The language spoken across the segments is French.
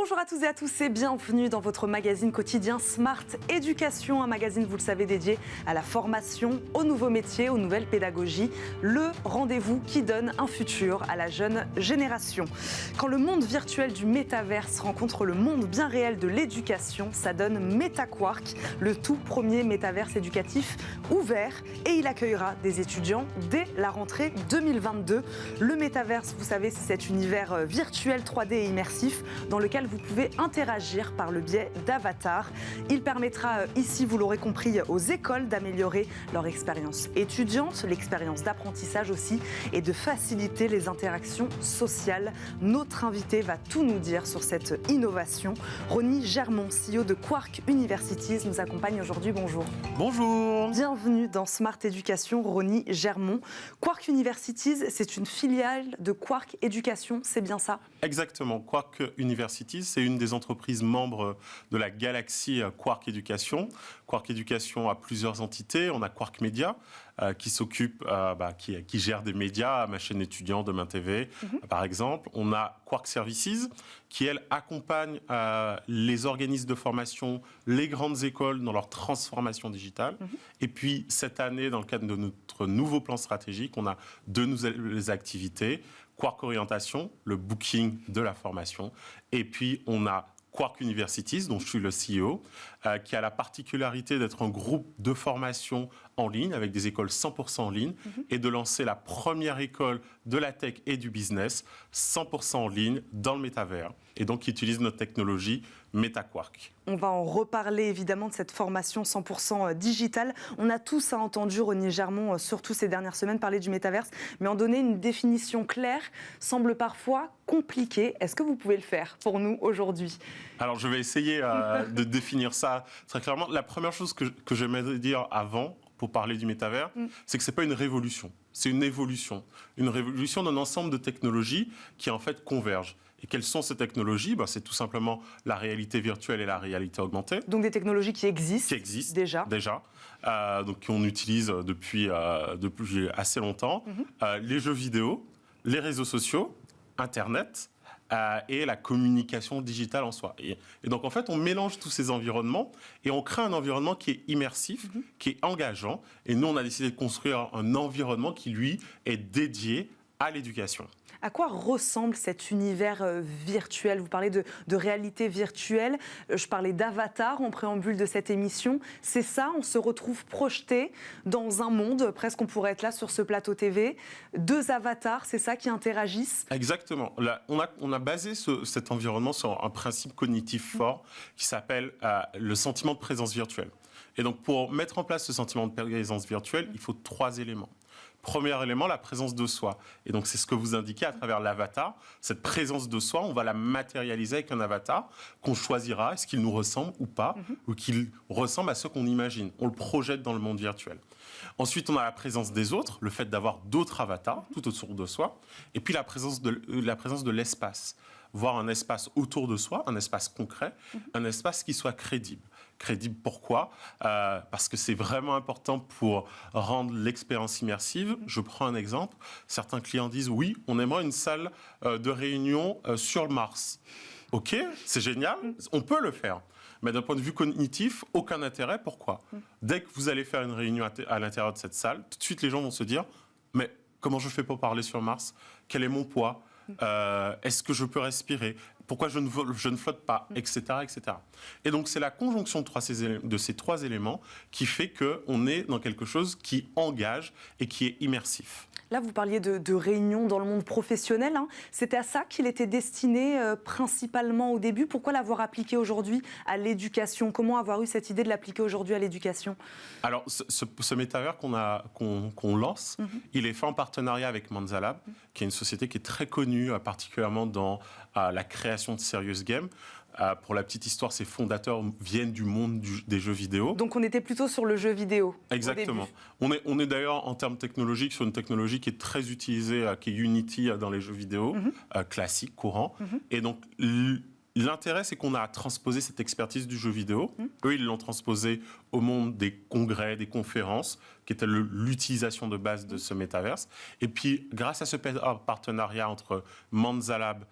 Bonjour à tous et à tous et bienvenue dans votre magazine quotidien Smart Éducation, un magazine, vous le savez, dédié à la formation, aux nouveaux métiers, aux nouvelles pédagogies, le rendez-vous qui donne un futur à la jeune génération. Quand le monde virtuel du métaverse rencontre le monde bien réel de l'éducation, ça donne MetaQuark, le tout premier métaverse éducatif ouvert, et il accueillera des étudiants dès la rentrée 2022. Le métaverse, vous savez, c'est cet univers virtuel 3D et immersif dans lequel vous pouvez interagir par le biais d'avatars. Il permettra ici, vous l'aurez compris, aux écoles d'améliorer leur expérience étudiante, l'expérience d'apprentissage aussi, et de faciliter les interactions sociales. Notre invité va tout nous dire sur cette innovation. Ronnie Germont, CEO de Quark Universities, nous accompagne aujourd'hui. Bonjour. Bonjour. Bienvenue dans Smart Éducation, Ronnie Germont. Quark Universities, c'est une filiale de Quark Éducation, c'est bien ça? Exactement. Quark Universities, c'est une des entreprises membres de la galaxie Quark Éducation. Quark Éducation a plusieurs entités. On a Quark Média qui s'occupe, qui gère des médias, ma chaîne étudiant, Demain TV, par exemple. On a Quark Services qui, elle, accompagne les organismes de formation, les grandes écoles dans leur transformation digitale. Et puis, cette année, dans le cadre de notre nouveau plan stratégique, on a deux nouvelles activités. Quark Orientation, le booking de la formation. Et puis, on a Quark Universities, dont je suis le CEO, qui a la particularité d'être un groupe de formation en ligne, avec des écoles 100% en ligne, et de lancer la première école de la tech et du business 100% en ligne dans le métavers, et donc qui utilise notre technologie MetaQuark. On va en reparler évidemment de cette formation 100% digitale. On a tous entendu Ronnie Germont, surtout ces dernières semaines, parler du métaverse, mais en donner une définition claire semble parfois compliqué. Est-ce que vous pouvez le faire pour nous aujourd'hui? Alors je vais essayer de définir ça très clairement. La première chose que j'aimerais dire avant, pour parler du métavers, c'est que ce n'est pas une révolution, c'est une évolution. Une révolution d'un ensemble de technologies qui en fait convergent. Et quelles sont ces technologies? C'est tout simplement la réalité virtuelle et la réalité augmentée. Donc des technologies qui existent déjà. Donc qu'on utilise depuis assez longtemps. Les jeux vidéo, les réseaux sociaux, Internet, et la communication digitale en soi. Et donc, en fait, on mélange tous ces environnements et on crée un environnement qui est immersif, qui est engageant. Et nous, on a décidé de construire un environnement qui, lui, est dédié à l'éducation. À quoi ressemble cet univers virtuel? Vous parlez de réalité virtuelle, je parlais d'avatar en préambule de cette émission. C'est ça, on se retrouve projeté dans un monde, presque on pourrait être là sur ce plateau TV. Deux avatars, c'est ça, qui interagissent? Exactement. Là, on a basé cet environnement sur un principe cognitif fort qui s'appelle le sentiment de présence virtuelle. Et donc, pour mettre en place ce sentiment de présence virtuelle, il faut 3 éléments. Premier élément, la présence de soi. Et donc, c'est ce que vous indiquez à travers l'avatar. Cette présence de soi, on va la matérialiser avec un avatar qu'on choisira. Est-ce qu'il nous ressemble ou pas, ou qu'il ressemble à ce qu'on imagine. On le projette dans le monde virtuel. Ensuite, on a la présence des autres, le fait d'avoir d'autres avatars tout autour de soi. Et puis, la présence de l'espace. Voir un espace autour de soi, un espace concret, un espace qui soit crédible. Crédible, pourquoi? Parce que c'est vraiment important pour rendre l'expérience immersive. Je prends un exemple. Certains clients disent, oui, on aimerait une salle de réunion sur Mars. OK, c'est génial, on peut le faire. Mais d'un point de vue cognitif, aucun intérêt. Pourquoi? Dès que vous allez faire une réunion à l'intérieur de cette salle, tout de suite, les gens vont se dire, mais comment je fais pour parler sur Mars? Quel est mon poids? Est-ce que je peux respirer? Pourquoi je ne flotte pas? Etc., etc. Et donc, c'est la conjonction de ces 3 éléments qui fait qu'on est dans quelque chose qui engage et qui est immersif. Là, vous parliez de réunions dans le monde professionnel. C'était à ça qu'il était destiné principalement au début. Pourquoi l'avoir appliqué aujourd'hui à l'éducation? Comment avoir eu cette idée de l'appliquer aujourd'hui à l'éducation? Alors, ce métavers qu'on lance, il est fait en partenariat avec Manzalab, qui est une société qui est très connue, particulièrement dans la création de serious games. Pour la petite histoire, ses fondateurs viennent du monde des jeux vidéo. Donc on était plutôt sur le jeu vidéo. Exactement. On est d'ailleurs en termes technologiques sur une technologie qui est très utilisée, qui est Unity dans les jeux vidéo, classiques, courants. Et donc l'intérêt, c'est qu'on a transposé cette expertise du jeu vidéo. Eux, ils l'ont transposé au monde des congrès, des conférences, qui était l'utilisation de base de ce métaverse. Et puis, grâce à ce partenariat entre Manzalab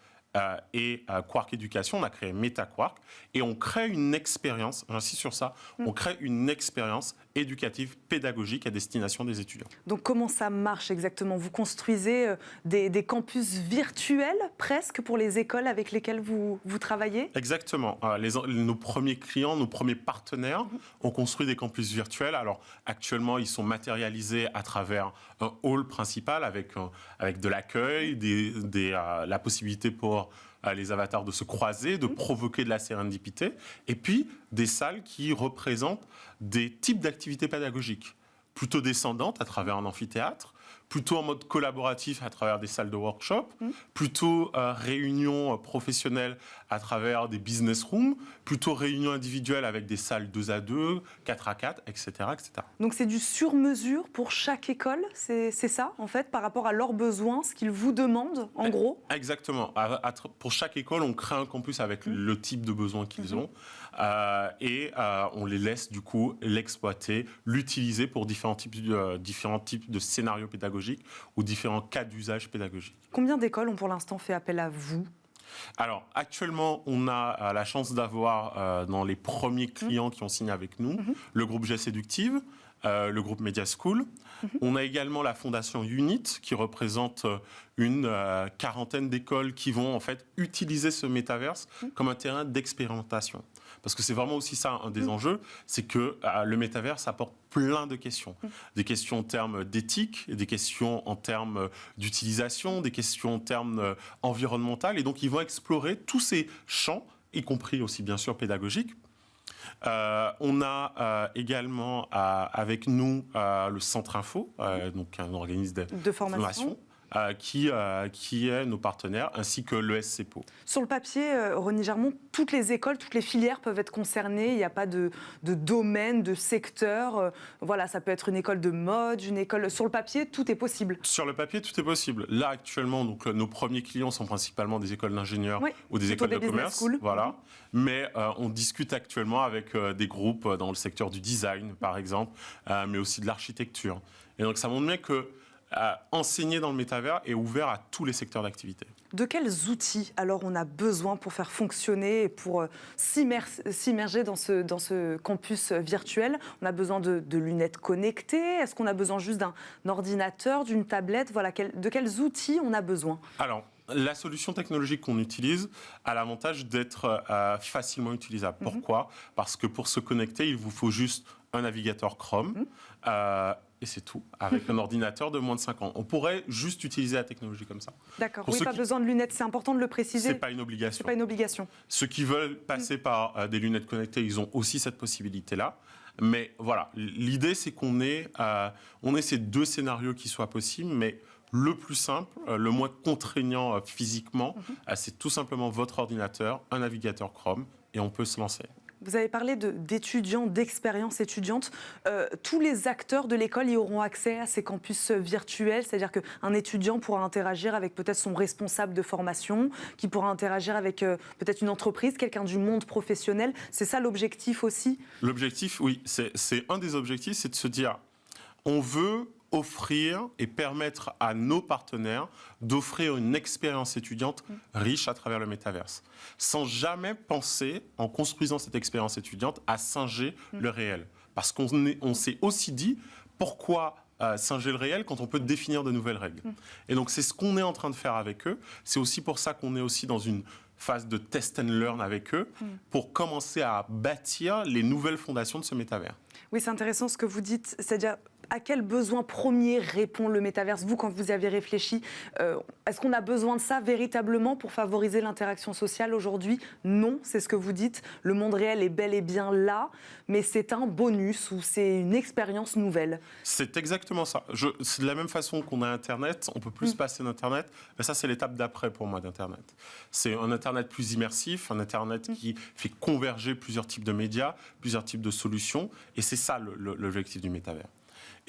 et Quark Éducation, on a créé MetaQuark et on crée une expérience, j'insiste sur ça, on crée une expérience éducative, pédagogique à destination des étudiants. Donc comment ça marche exactement? Vous construisez des campus virtuels presque pour les écoles avec lesquelles vous travaillez? Exactement. Nos premiers clients, nos premiers partenaires ont construit des campus virtuels. Alors actuellement, ils sont matérialisés à travers un hall principal avec de l'accueil, la possibilité pour les avatars de se croiser, de provoquer de la sérendipité, et puis des salles qui représentent des types d'activités pédagogiques, plutôt descendantes à travers un amphithéâtre, plutôt en mode collaboratif à travers des salles de workshop, plutôt réunions professionnelles à travers des business rooms, plutôt réunions individuelles avec des salles 2 à 2, 4 à 4, etc. etc. Donc c'est du sur-mesure pour chaque école, c'est ça en fait, par rapport à leurs besoins, ce qu'ils vous demandent en gros? Exactement. Pour chaque école, on crée un campus avec le type de besoins qu'ils ont et on les laisse du coup l'exploiter, l'utiliser pour différents types de scénarios pédagogiques ou différents cas d'usage pédagogique. Combien d'écoles ont pour l'instant fait appel à vous? Alors, actuellement, on a la chance d'avoir dans les premiers clients qui ont signé avec nous le groupe G Séductive, le groupe Media School. On a également la fondation Unit qui représente une quarantaine d'écoles qui vont en fait utiliser ce métaverse comme un terrain d'expérimentation. Parce que c'est vraiment aussi ça un des enjeux, c'est que le métaverse apporte plein de questions. Des questions en termes d'éthique, des questions en termes d'utilisation, des questions en termes environnementaux. Et donc, ils vont explorer tous ces champs, y compris aussi bien sûr pédagogiques. On a également avec nous le Centre Info, donc un organisme de formation. Qui est nos partenaires, ainsi que l'ESCPO. Sur le papier, René Germont, toutes les écoles, toutes les filières peuvent être concernées. Il n'y a pas de domaine, de secteur. Voilà, ça peut être une école de mode, une école... Sur le papier, tout est possible. Sur le papier, tout est possible. Là, actuellement, donc, nos premiers clients sont principalement des écoles d'ingénieurs ou des écoles de commerce. Voilà. Mais on discute actuellement avec des groupes dans le secteur du design, par exemple, mais aussi de l'architecture. Et donc, ça montre bien que enseigner dans le métavers est ouvert à tous les secteurs d'activité. De quels outils alors on a besoin pour faire fonctionner et pour s'immerger dans ce campus virtuel? On a besoin de lunettes connectées? Est-ce qu'on a besoin juste d'un ordinateur, d'une tablette? Voilà, de quels outils on a besoin? Alors, la solution technologique qu'on utilise a l'avantage d'être facilement utilisable. Pourquoi? Parce que pour se connecter, il vous faut juste un navigateur Chrome. Et c'est tout, avec un ordinateur de moins de 5 ans. On pourrait juste utiliser la technologie comme ça. D'accord, oui, pas besoin de lunettes, c'est important de le préciser. C'est pas une obligation. C'est pas une obligation. Ceux qui veulent passer par des lunettes connectées, ils ont aussi cette possibilité-là. Mais voilà, l'idée, c'est qu'on ait ces deux scénarios qui soient possibles, mais le plus simple, le moins contraignant physiquement, c'est tout simplement votre ordinateur, un navigateur Chrome, et on peut se lancer. Vous avez parlé d'étudiants, d'expériences étudiantes. Tous les acteurs de l'école y auront accès à ces campus virtuels, c'est-à-dire qu'un étudiant pourra interagir avec peut-être son responsable de formation, qui pourra interagir avec peut-être une entreprise, quelqu'un du monde professionnel. C'est ça l'objectif aussi? L'objectif, oui, c'est un des objectifs, c'est de se dire, on veut offrir et permettre à nos partenaires d'offrir une expérience étudiante riche à travers le métaverse, sans jamais penser, en construisant cette expérience étudiante, à singer le réel. Parce qu'on s'est aussi dit, pourquoi singer le réel quand on peut définir de nouvelles règles? Et donc c'est ce qu'on est en train de faire avec eux. C'est aussi pour ça qu'on est aussi dans une phase de test and learn avec eux, pour commencer à bâtir les nouvelles fondations de ce métavers. Oui, c'est intéressant ce que vous dites, c'est-à-dire à quel besoin premier répond le métaverse? Vous, quand vous y avez réfléchi, est-ce qu'on a besoin de ça véritablement pour favoriser l'interaction sociale aujourd'hui? Non, c'est ce que vous dites. Le monde réel est bel et bien là, mais c'est un bonus ou c'est une expérience nouvelle. C'est exactement ça. C'est de la même façon qu'on a Internet, on peut plus se passer d'Internet, mais ça c'est l'étape d'après pour moi d'Internet. C'est un Internet plus immersif, un Internet qui fait converger plusieurs types de médias, plusieurs types de solutions, et c'est ça l'objectif du métavers.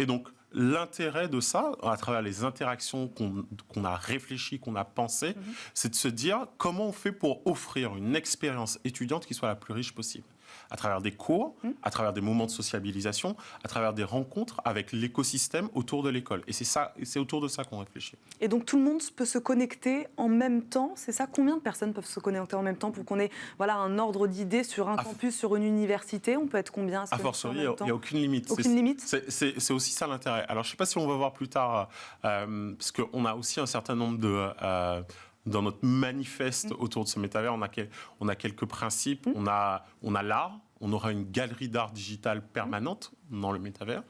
Et donc, l'intérêt de ça, à travers les interactions qu'on a réfléchies, qu'on a pensées, c'est de se dire comment on fait pour offrir une expérience étudiante qui soit la plus riche possible. à travers des cours, à travers des moments de sociabilisation, à travers des rencontres avec l'écosystème autour de l'école. Et c'est autour de ça qu'on réfléchit. Et donc tout le monde peut se connecter en même temps, c'est ça? Combien de personnes peuvent se connecter en même temps pour qu'on ait un ordre d'idée sur un campus, sur une université? On peut être combien? A fortiori, il n'y a aucune limite. Aucune limite? C'est aussi ça l'intérêt. Alors je ne sais pas si on va voir plus tard, parce qu'on a aussi un certain nombre de... dans notre manifeste autour de ce métavers, on a quelques principes. On a l'art, on aura une galerie d'art digital permanente dans le métavers.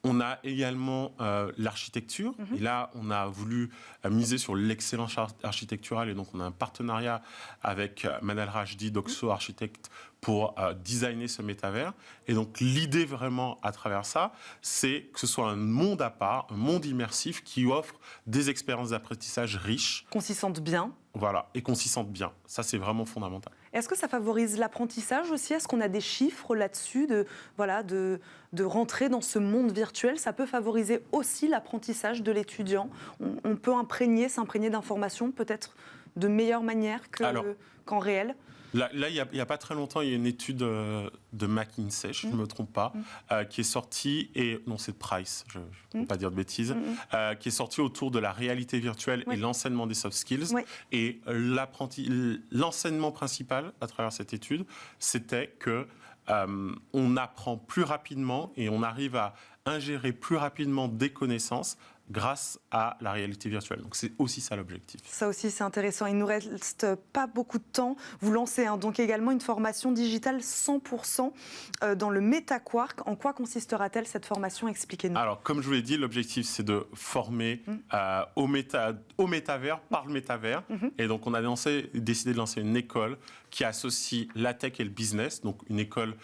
On a également l'architecture. Et là, on a voulu miser sur l'excellence architecturale. Et donc, on a un partenariat avec Manal Rajdi, d'Oxo Architecte, pour designer ce métavers. Et donc, l'idée vraiment à travers ça, c'est que ce soit un monde à part, un monde immersif qui offre des expériences d'apprentissage riches. Qu'on s'y sente bien. Voilà, et qu'on s'y sente bien. Ça, c'est vraiment fondamental. Est-ce que ça favorise l'apprentissage aussi? Est-ce qu'on a des chiffres là-dessus de rentrer dans ce monde virtuel? Ça peut favoriser aussi l'apprentissage de l'étudiant. On peut s'imprégner d'informations peut-être de meilleure manière qu'en réel? Là, il n'y a pas très longtemps, il y a une étude de McKinsey, je ne me trompe pas, qui est sortie, non, c'est de Price, je ne peux pas dire de bêtises, qui est sortie autour de la réalité virtuelle et l'enseignement des soft skills. Et l'enseignement principal à travers cette étude, c'était que on apprend plus rapidement et on arrive à ingérer plus rapidement des connaissances grâce à la réalité virtuelle. Donc c'est aussi ça l'objectif. Ça aussi c'est intéressant. Il ne nous reste pas beaucoup de temps. Vous lancez donc également une formation digitale 100% dans le MetaQuark. En quoi consistera-t-elle cette formation? Expliquez-nous. Alors comme je vous l'ai dit, l'objectif c'est de former au métavers par le métavers. Et donc on a décidé de lancer une école qui associe la tech et le business, donc une école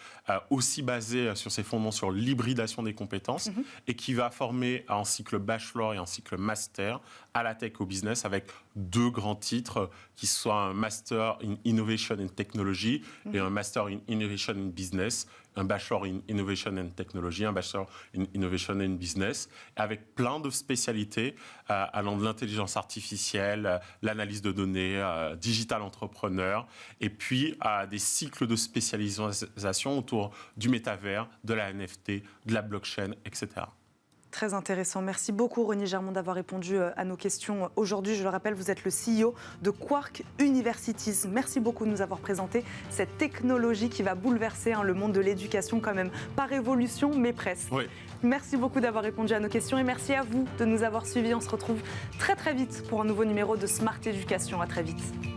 aussi basée sur ses fondements sur l'hybridation des compétences et qui va former en cycle bachelor et en cycle master à la tech et au business avec 2 grands titres qui soient un Master in Innovation and Technology et un Master in Innovation and Business, un Bachelor in Innovation and Technology, un Bachelor in Innovation and Business, avec plein de spécialités allant de l'intelligence artificielle, l'analyse de données, digital entrepreneur, et puis des cycles de spécialisation autour du métavers, de la NFT, de la blockchain, etc. Très intéressant. Merci beaucoup Renier Germond d'avoir répondu à nos questions aujourd'hui. Je le rappelle, vous êtes le CEO de Quark Universities. Merci beaucoup de nous avoir présenté cette technologie qui va bouleverser le monde de l'éducation quand même. Pas révolution, mais presque. Oui. Merci beaucoup d'avoir répondu à nos questions et merci à vous de nous avoir suivis. On se retrouve très très vite pour un nouveau numéro de Smart Éducation. À très vite.